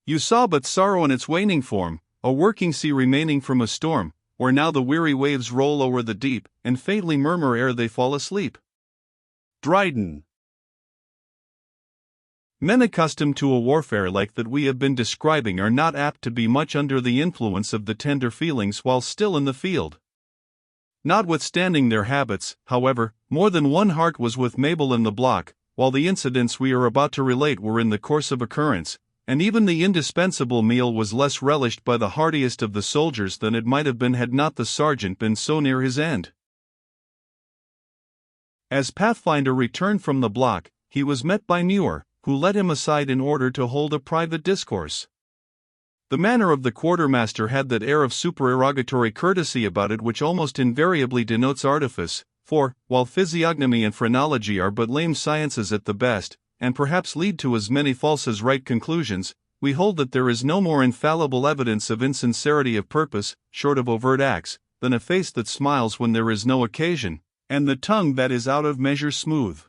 You saw but sorrow in its waning form, a working sea remaining from a storm, where now the weary waves roll o'er the deep, and faintly murmur ere they fall asleep. Dryden. Men accustomed to a warfare like that we have been describing are not apt to be much under the influence of the tender feelings while still in the field. Notwithstanding their habits, however, more than one heart was with Mabel in the block, while the incidents we are about to relate were in the course of occurrence, and even the indispensable meal was less relished by the heartiest of the soldiers than it might have been had not the sergeant been so near his end. As Pathfinder returned from the block, he was met by Muir, who led him aside in order to hold a private discourse. The manner of the quartermaster had that air of supererogatory courtesy about it which almost invariably denotes artifice, for, while physiognomy and phrenology are but lame sciences at the best, and perhaps lead to as many false as right conclusions, we hold that there is no more infallible evidence of insincerity of purpose, short of overt acts, than a face that smiles when there is no occasion, and the tongue that is out of measure smooth.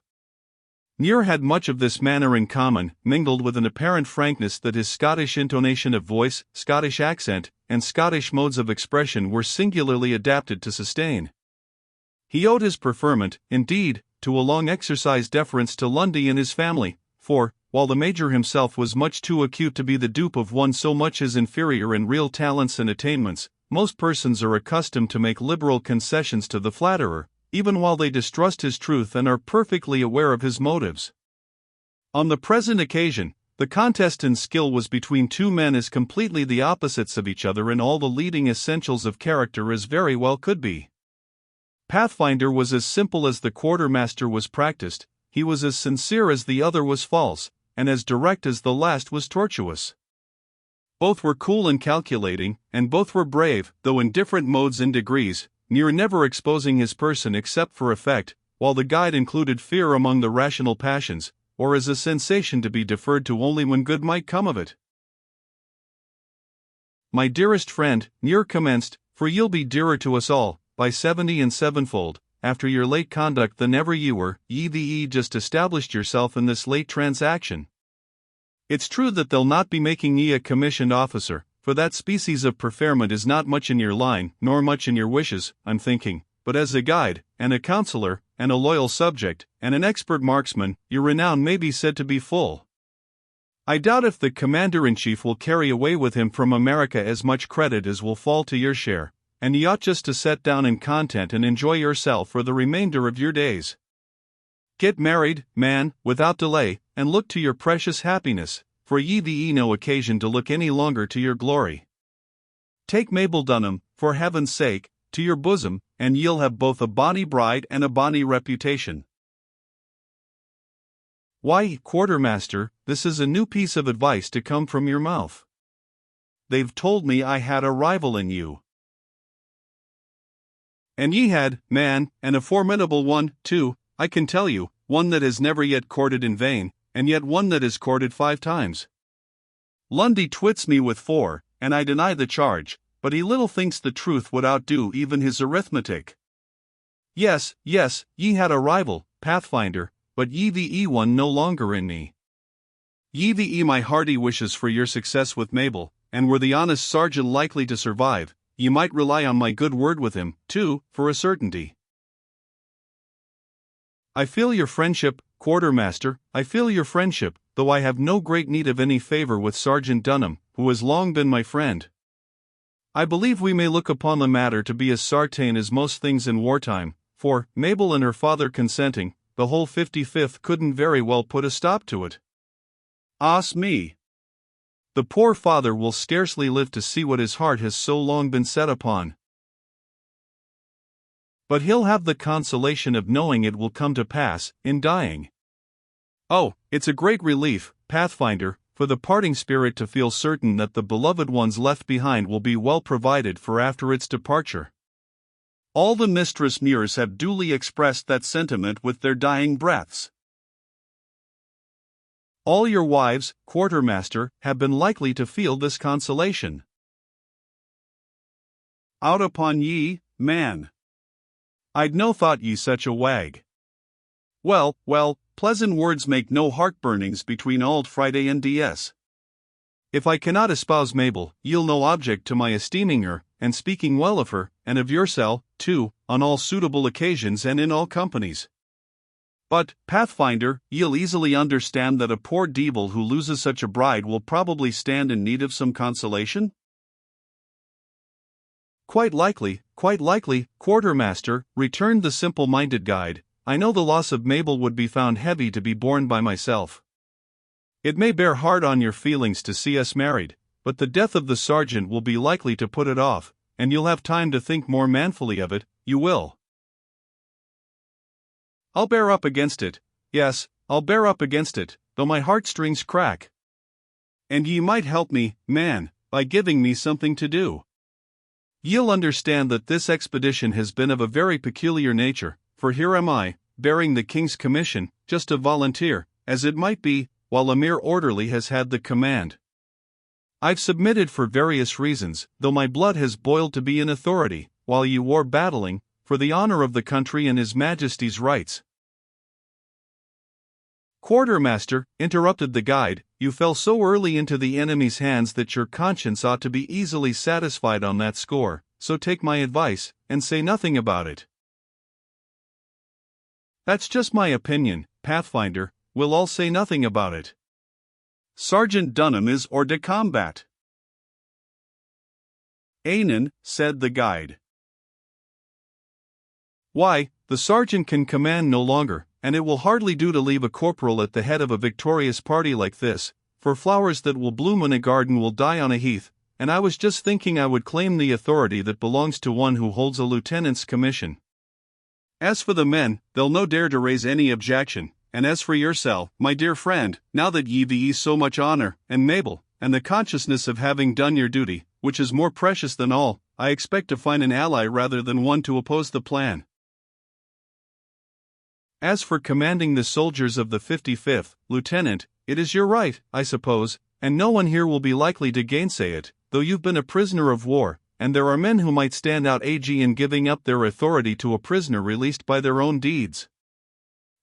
Muir had much of this manner in common, mingled with an apparent frankness that his Scottish intonation of voice, Scottish accent, and Scottish modes of expression were singularly adapted to sustain. He owed his preferment, indeed, to a long exercised deference to Lundy and his family, for, while the Major himself was much too acute to be the dupe of one so much his inferior in real talents and attainments, most persons are accustomed to make liberal concessions to the flatterer, even while they distrust his truth and are perfectly aware of his motives. On the present occasion, the contest in skill was between two men as completely the opposites of each other in all the leading essentials of character as very well could be. Pathfinder was as simple as the quartermaster was practiced, he was as sincere as the other was false, and as direct as the last was tortuous. Both were cool and calculating, and both were brave, though in different modes and degrees, Muir never exposing his person except for effect, while the guide included fear among the rational passions, or as a sensation to be deferred to only when good might come of it. My dearest friend, Muir commenced, for you'll be dearer to us all, by 70 and sevenfold, after your late conduct than ever you were, ye just established yourself in this late transaction. It's true that they'll not be making ye a commissioned officer, for that species of preferment is not much in your line, nor much in your wishes, I'm thinking, but as a guide, and a counselor, and a loyal subject, and an expert marksman, your renown may be said to be full. I doubt if the Commander-in-Chief will carry away with him from America as much credit as will fall to your share, and ye ought just to set down in content and enjoy yourself for the remainder of your days. Get married, man, without delay, and look to your precious happiness, for ye no occasion to look any longer to your glory. Take Mabel Dunham, for heaven's sake, to your bosom, and ye'll have both a bonny bride and a bonny reputation. Why, quartermaster, this is a new piece of advice to come from your mouth. They've told me I had a rival in you. And ye had, man, and a formidable one, too, I can tell you, one that has never yet courted in vain, and yet one that has courted 5 times. Lundy twits me with 4, and I deny the charge, but he little thinks the truth would outdo even his arithmetic. Yes, ye had a rival, Pathfinder, but ye one no longer in me. Ye my hearty wishes for your success with Mabel, and were the honest sergeant likely to survive, ye might rely on my good word with him, too, for a certainty. I feel your friendship, quartermaster, I feel your friendship, though I have no great need of any favor with Sergeant Dunham, who has long been my friend. I believe we may look upon the matter to be as certain as most things in wartime, for, Mabel and her father consenting, the whole 55th couldn't very well put a stop to it. Ahs me! The poor father will scarcely live to see what his heart has so long been set upon. But he'll have the consolation of knowing it will come to pass, in dying. Oh, it's a great relief, Pathfinder, for the parting spirit to feel certain that the beloved ones left behind will be well provided for after its departure. All the Mistress Muirs have duly expressed that sentiment with their dying breaths. All your wives, quartermaster, have been likely to feel this consolation. Out upon ye, man! I'd no thought ye such a wag. Well, pleasant words make no heartburnings between Auld Friday and DS. If I cannot espouse Mabel, yield no object to my esteeming her, and speaking well of her, and of yourself, too, on all suitable occasions and in all companies. But, Pathfinder, ye'll easily understand that a poor devil who loses such a bride will probably stand in need of some consolation? Quite likely, quartermaster, returned the simple-minded guide. I know the loss of Mabel would be found heavy to be borne by myself. It may bear hard on your feelings to see us married, but the death of the sergeant will be likely to put it off, and you'll have time to think more manfully of it, you will. I'll bear up against it, yes, I'll bear up against it, though my heartstrings crack. And ye might help me, man, by giving me something to do. Ye'll understand that this expedition has been of a very peculiar nature, for here am I, bearing the king's commission, just a volunteer, as it might be, while a mere orderly has had the command. I've submitted for various reasons, though my blood has boiled to be in authority, while ye were battling, for the honor of the country and His Majesty's rights. Quartermaster, interrupted the guide, you fell so early into the enemy's hands that your conscience ought to be easily satisfied on that score, so take my advice, and say nothing about it. That's just my opinion, Pathfinder, we'll all say nothing about it. Sergeant Dunham is hors de combat. Anon, said the guide. Why, the sergeant can command no longer, and it will hardly do to leave a corporal at the head of a victorious party like this, for flowers that will bloom in a garden will die on a heath, and I was just thinking I would claim the authority that belongs to one who holds a lieutenant's commission. As for the men, they'll no dare to raise any objection, and as for yourself, my dear friend, now that ye be so much honor, and Mabel, and the consciousness of having done your duty, which is more precious than all, I expect to find an ally rather than one to oppose the plan. As for commanding the soldiers of the 55th, Lieutenant, it is your right, I suppose, and no one here will be likely to gainsay it, though you've been a prisoner of war, and there are men who might stand out ag in giving up their authority to a prisoner released by their own deeds.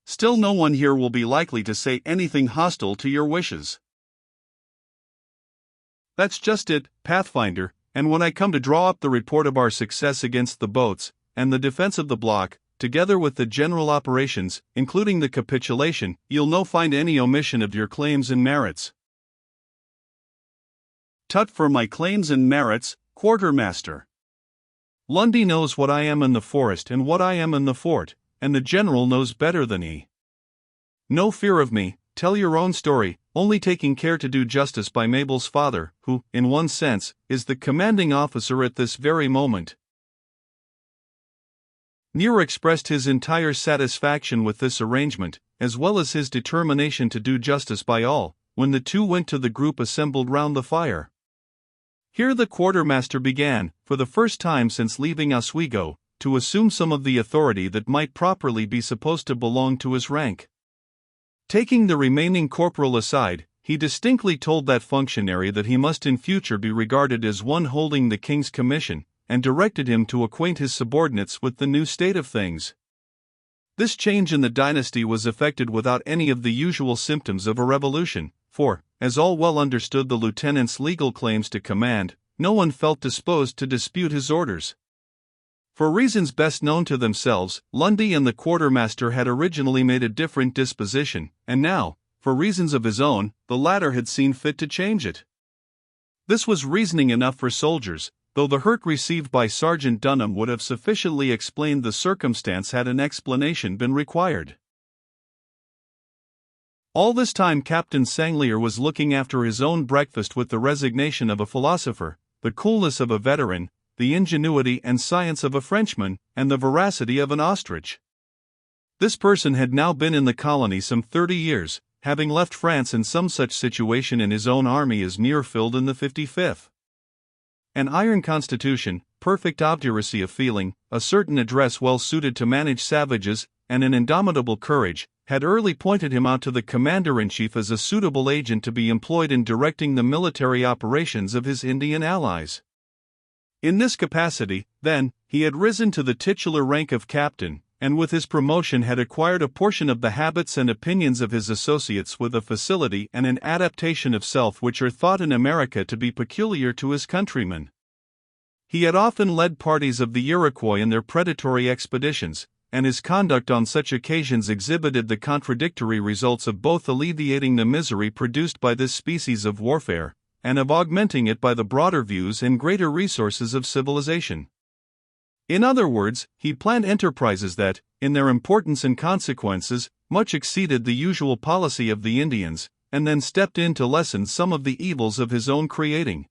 Still no one here will be likely to say anything hostile to your wishes. That's just it, Pathfinder, and when I come to draw up the report of our success against the boats, and the defense of the block, together with the general operations, including the capitulation, you'll no find any omission of your claims and merits. Tut for my claims and merits, quartermaster. Lundy knows what I am in the forest and what I am in the fort, and the general knows better than he. No fear of me, tell your own story, only taking care to do justice by Mabel's father, who, in one sense, is the commanding officer at this very moment. Nero expressed his entire satisfaction with this arrangement, as well as his determination to do justice by all, when the two went to the group assembled round the fire. Here the quartermaster began, for the first time since leaving Oswego, to assume some of the authority that might properly be supposed to belong to his rank. Taking the remaining corporal aside, he distinctly told that functionary that he must in future be regarded as one holding the king's commission, and directed him to acquaint his subordinates with the new state of things. This change in the dynasty was effected without any of the usual symptoms of a revolution, for, as all well understood the lieutenant's legal claims to command, no one felt disposed to dispute his orders. For reasons best known to themselves, Lundy and the quartermaster had originally made a different disposition, and now, for reasons of his own, the latter had seen fit to change it. This was reasoning enough for soldiers, though the hurt received by Sergeant Dunham would have sufficiently explained the circumstance had an explanation been required. All this time Captain Sanglier was looking after his own breakfast with the resignation of a philosopher, the coolness of a veteran, the ingenuity and science of a Frenchman, and the veracity of an ostrich. This person had now been in the colony some 30 years, having left France in some such situation in his own army as Muir filled in the 55th. An iron constitution, perfect obduracy of feeling, a certain address well suited to manage savages, and an indomitable courage, had early pointed him out to the commander-in-chief as a suitable agent to be employed in directing the military operations of his Indian allies. In this capacity, then, he had risen to the titular rank of captain, and with his promotion had acquired a portion of the habits and opinions of his associates with a facility and an adaptation of self which are thought in America to be peculiar to his countrymen. He had often led parties of the Iroquois in their predatory expeditions, and his conduct on such occasions exhibited the contradictory results of both alleviating the misery produced by this species of warfare, and of augmenting it by the broader views and greater resources of civilization. In other words, he planned enterprises that, in their importance and consequences, much exceeded the usual policy of the Indians, and then stepped in to lessen some of the evils of his own creating.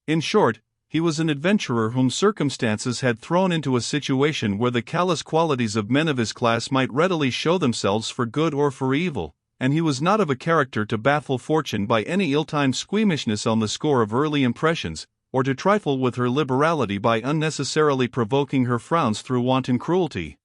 In short, he was an adventurer whom circumstances had thrown into a situation where the callous qualities of men of his class might readily show themselves for good or for evil, and he was not of a character to baffle fortune by any ill-timed squeamishness on the score of early impressions, or to trifle with her liberality by unnecessarily provoking her frowns through wanton cruelty.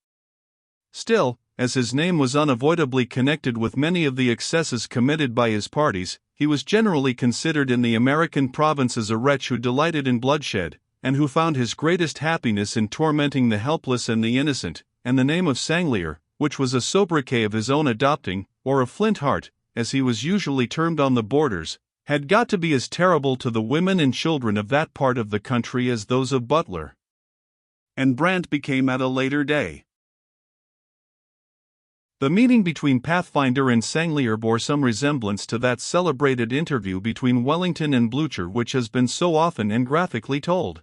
Still, as his name was unavoidably connected with many of the excesses committed by his parties, he was generally considered in the American provinces a wretch who delighted in bloodshed, and who found his greatest happiness in tormenting the helpless and the innocent, and the name of Sanglier, which was a sobriquet of his own adopting, or of Flint Heart, as he was usually termed on the borders, had got to be as terrible to the women and children of that part of the country as those of Butler and Brant became at a later day. The meeting between Pathfinder and Sanglier bore some resemblance to that celebrated interview between Wellington and Blucher which has been so often and graphically told.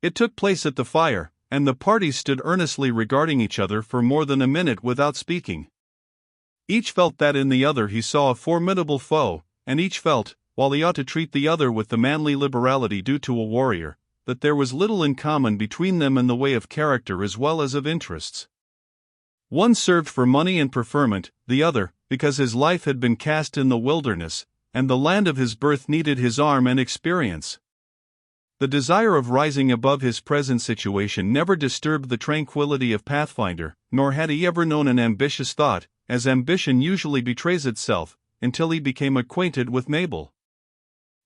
It took place at the fire, and the parties stood earnestly regarding each other for more than a minute without speaking. Each felt that in the other he saw a formidable foe, and each felt, while he ought to treat the other with the manly liberality due to a warrior, that there was little in common between them in the way of character as well as of interests. One served for money and preferment, the other, because his life had been cast in the wilderness, and the land of his birth needed his arm and experience. The desire of rising above his present situation never disturbed the tranquility of Pathfinder, nor had he ever known an ambitious thought, as ambition usually betrays itself, until he became acquainted with Mabel.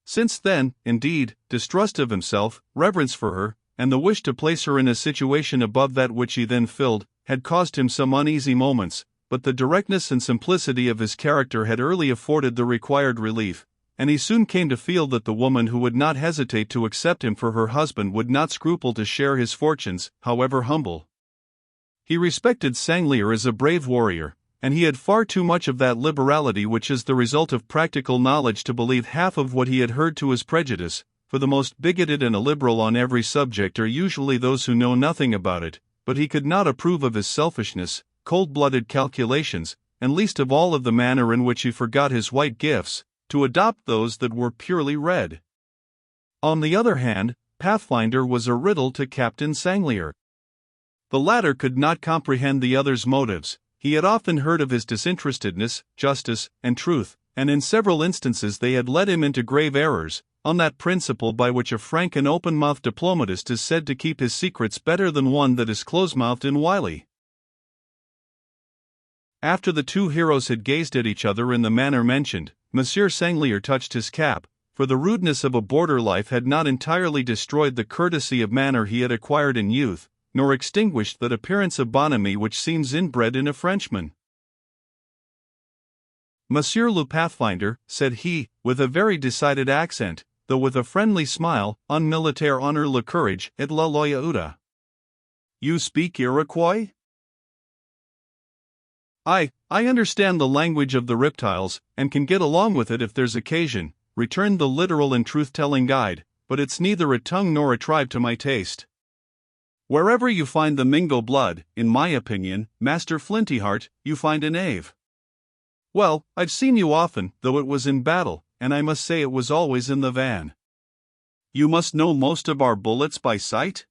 Since then, indeed, distrust of himself, reverence for her, and the wish to place her in a situation above that which he then filled, had caused him some uneasy moments, but the directness and simplicity of his character had early afforded the required relief, and he soon came to feel that the woman who would not hesitate to accept him for her husband would not scruple to share his fortunes, however humble. He respected Sanglier as a brave warrior, and he had far too much of that liberality which is the result of practical knowledge to believe half of what he had heard to his prejudice, for the most bigoted and illiberal on every subject are usually those who know nothing about it, but he could not approve of his selfishness, cold-blooded calculations, and least of all of the manner in which he forgot his white gifts, to adopt those that were purely red. On the other hand, Pathfinder was a riddle to Captain Sanglier. The latter could not comprehend the other's motives. He had often heard of his disinterestedness, justice, and truth, and in several instances they had led him into grave errors, on that principle by which a frank and open-mouthed diplomatist is said to keep his secrets better than one that is close-mouthed and wily. After the two heroes had gazed at each other in the manner mentioned, Monsieur Sanglier touched his cap, for the rudeness of a border life had not entirely destroyed the courtesy of manner he had acquired in youth, nor extinguished that appearance of bonhomie which seems inbred in a Frenchman. Monsieur le Pathfinder, said he, with a very decided accent, though with a friendly smile, on militaire honor le courage et la loyauté. You speak Iroquois? I understand the language of the reptiles, and can get along with it if there's occasion, returned the literal and truth-telling guide, but it's neither a tongue nor a tribe to my taste. Wherever you find the Mingo blood, in my opinion, Master Flintyheart, you find a knave. Well, I've seen you often, though it was in battle, and I must say it was always in the van. You must know most of our bullets by sight?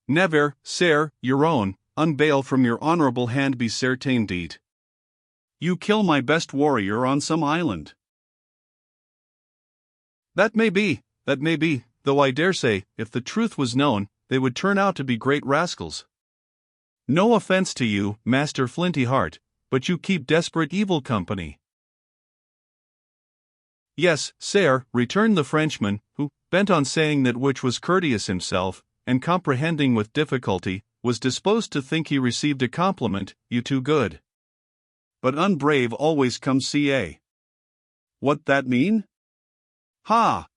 Never, sir, your own, unbail from your honorable hand be certain deed. You kill my best warrior on some island. That may be, though I dare say, if the truth was known, they would turn out to be great rascals. No offense to you, Master Flintyheart, but you keep desperate evil company. Yes, sir, returned the Frenchman, who, bent on saying that which was courteous himself, and comprehending with difficulty, was disposed to think he received a compliment, "You too good." But unbrave always comes ca. What that mean? Ha!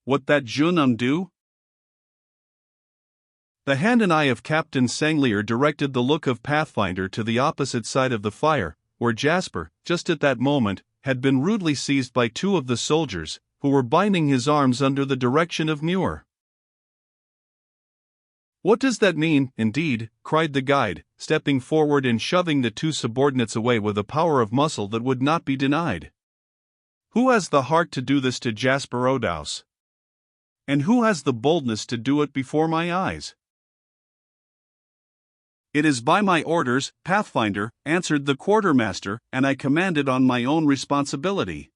What that jeune do? The hand and eye of Captain Sanglier directed the look of Pathfinder to the opposite side of the fire, where Jasper, just at that moment, had been rudely seized by two of the soldiers, who were binding his arms under the direction of Muir. "What does that mean, indeed?" cried the guide, stepping forward and shoving the two subordinates away with a power of muscle that would not be denied. "Who has the heart to do this to Jasper Odouse? And who has the boldness to do it before my eyes?" "It is by my orders, Pathfinder," answered the quartermaster, "and I command it on my own responsibility."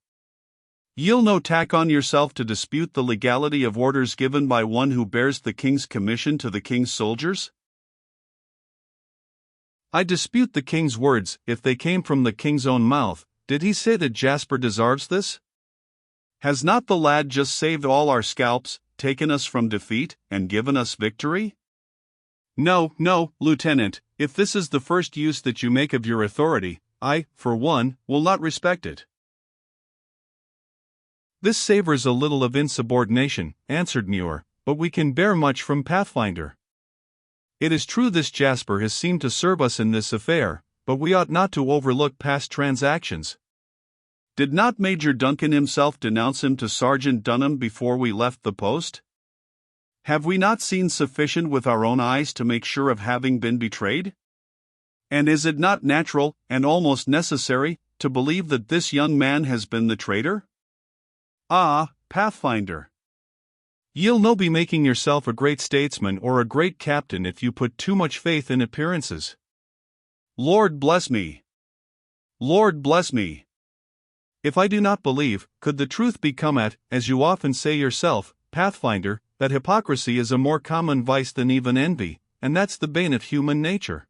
"Ye'll no tack on yourself to dispute the legality of orders given by one who bears the king's commission to the king's soldiers?" "I dispute the king's words, if they came from the king's own mouth. Did he say that Jasper deserves this? Has not the lad just saved all our scalps, taken us from defeat, and given us victory?" "No, no, Lieutenant, if this is the first use that you make of your authority, I, for one, will not respect it." "This savors a little of insubordination," answered Muir, "but we can bear much from Pathfinder. It is true this Jasper has seemed to serve us in this affair, but we ought not to overlook past transactions. Did not Major Duncan himself denounce him to Sergeant Dunham before we left the post? Have we not seen sufficient with our own eyes to make sure of having been betrayed? And is it not natural, and almost necessary, to believe that this young man has been the traitor? Ah, Pathfinder! Ye'll no be making yourself a great statesman or a great captain if you put too much faith in appearances. Lord bless me! Lord bless me! If I do not believe, could the truth be come at, as you often say yourself, Pathfinder, that hypocrisy is a more common vice than even envy, and that's the bane of human nature."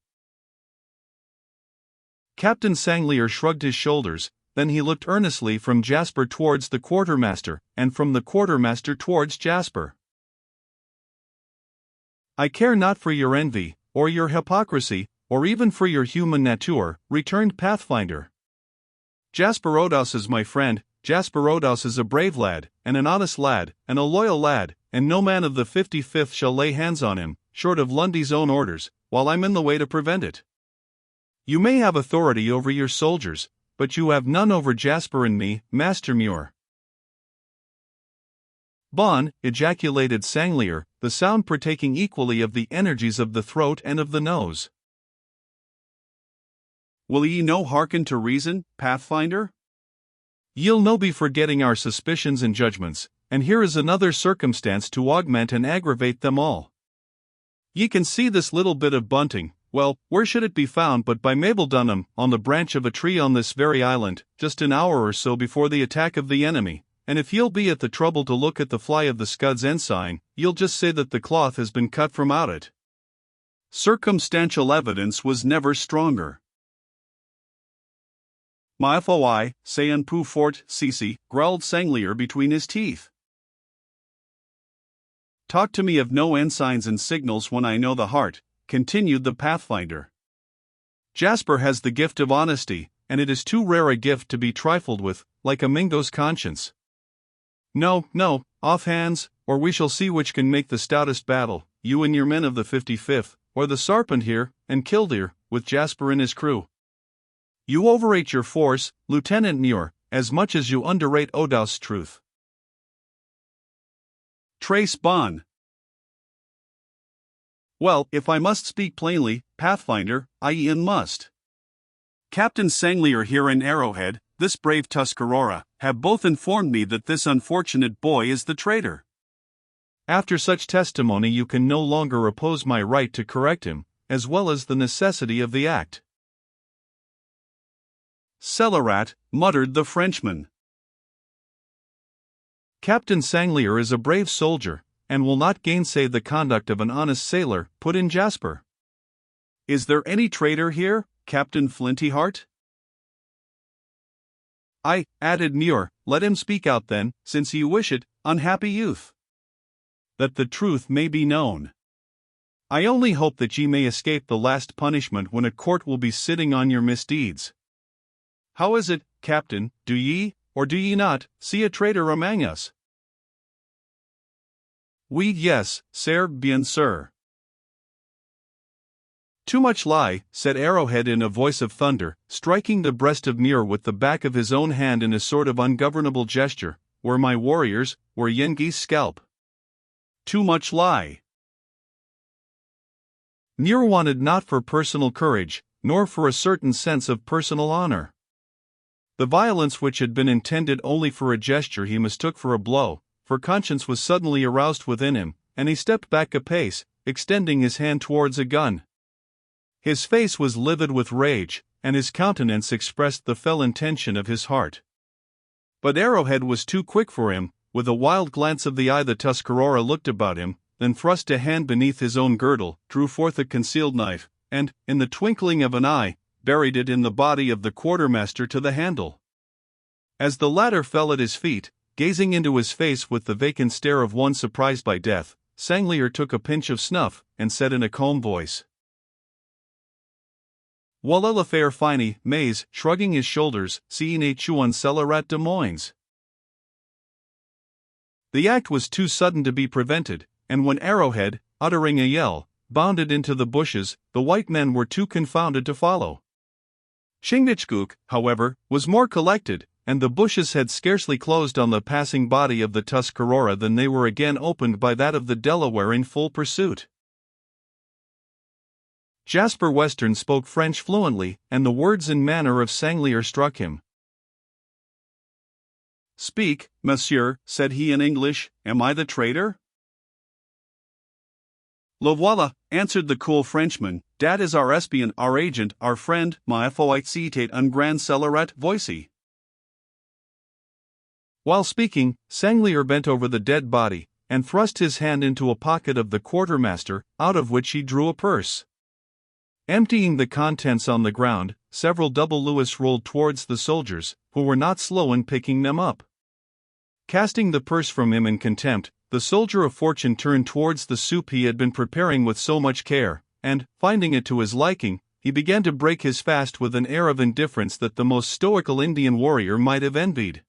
Captain Sanglier shrugged his shoulders, then he looked earnestly from Jasper towards the quartermaster, and from the quartermaster towards Jasper. "I care not for your envy, or your hypocrisy, or even for your human nature," returned Pathfinder. "Jasper Odouse is my friend. Jasper Odouse is a brave lad, and an honest lad, and a loyal lad, and no man of the 55th shall lay hands on him, short of Lundy's own orders, while I'm in the way to prevent it. You may have authority over your soldiers, but you have none over Jasper and me, Master Muir." "Bon," ejaculated Sanglier, the sound partaking equally of the energies of the throat and of the nose. "Will ye no hearken to reason, Pathfinder? Ye'll no be forgetting our suspicions and judgments, and here is another circumstance to augment and aggravate them all. Ye can see this little bit of bunting. Well, where should it be found but by Mabel Dunham, on the branch of a tree on this very island, just an hour or so before the attack of the enemy, and if ye'll be at the trouble to look at the fly of the Scud's ensign, ye'll just say that the cloth has been cut from out it." Circumstantial evidence was never stronger. "Ma foi, c'est un peu fort, Cece," growled Sanglier between his teeth. "Talk to me of no ensigns and signals when I know the heart," continued the Pathfinder. "Jasper has the gift of honesty, and it is too rare a gift to be trifled with, like a Mingo's conscience. No, no, off hands, or we shall see which can make the stoutest battle, you and your men of the 55th, or the Sarpent here, and Killdeer, with Jasper and his crew. You overrate your force, Lieutenant Muir, as much as you underrate Odouse's truth." Trace bon. "Well, if I must speak plainly, Pathfinder, I e'en must. Captain Sanglier here in Arrowhead, this brave Tuscarora, have both informed me that this unfortunate boy is the traitor. After such testimony you can no longer oppose my right to correct him, as well as the necessity of the act." "Cellarat," muttered the Frenchman. "Captain Sanglier is a brave soldier, and will not gainsay the conduct of an honest sailor," put in Jasper. "Is there any traitor here, Captain Flintyheart?" "Aye," added Muir, "let him speak out then, since you wish it, unhappy youth." that the truth may be known. I only hope that ye may escape the last punishment when a court will be sitting on your misdeeds. How is it, Captain, do ye, or do ye not, see a traitor among us? We yes, sir, bien sir. Too much lie, said Arrowhead in a voice of thunder, striking the breast of Muir with the back of his own hand in a sort of ungovernable gesture. Were my warriors, were Yengi's scalp. Too much lie. Muir wanted not for personal courage, nor for a certain sense of personal honor. The violence which had been intended only for a gesture he mistook for a blow, for conscience was suddenly aroused within him, and he stepped back a pace, extending his hand towards a gun. His face was livid with rage, and his countenance expressed the fell intention of his heart. But Arrowhead was too quick for him. With a wild glance of the eye the Tuscarora looked about him, then thrust a hand beneath his own girdle, drew forth a concealed knife, and, in the twinkling of an eye, buried it in the body of the quartermaster to the handle. As the latter fell at his feet, gazing into his face with the vacant stare of one surprised by death, Sanglier took a pinch of snuff, and said in a calm voice, Voilà l'affaire finie, mais, shrugging his shoulders, si ne tu en cellerat de moins. The act was too sudden to be prevented, and when Arrowhead, uttering a yell, bounded into the bushes, the white men were too confounded to follow. Chingachgook, however, was more collected, and the bushes had scarcely closed on the passing body of the Tuscarora than they were again opened by that of the Delaware in full pursuit. Jasper Western spoke French fluently, and the words and manner of Sanglier struck him. Speak, monsieur, said he in English, am I the traitor? Le voilà, answered the cool Frenchman, dat is our espion, our agent, our friend, ma foi citate un grand cellerat voici. While speaking, Sanglier bent over the dead body, and thrust his hand into a pocket of the quartermaster, out of which he drew a purse. Emptying the contents on the ground, several double louis rolled towards the soldiers, who were not slow in picking them up. Casting the purse from him in contempt, the soldier of fortune turned towards the soup he had been preparing with so much care, and, finding it to his liking, he began to break his fast with an air of indifference that the most stoical Indian warrior might have envied.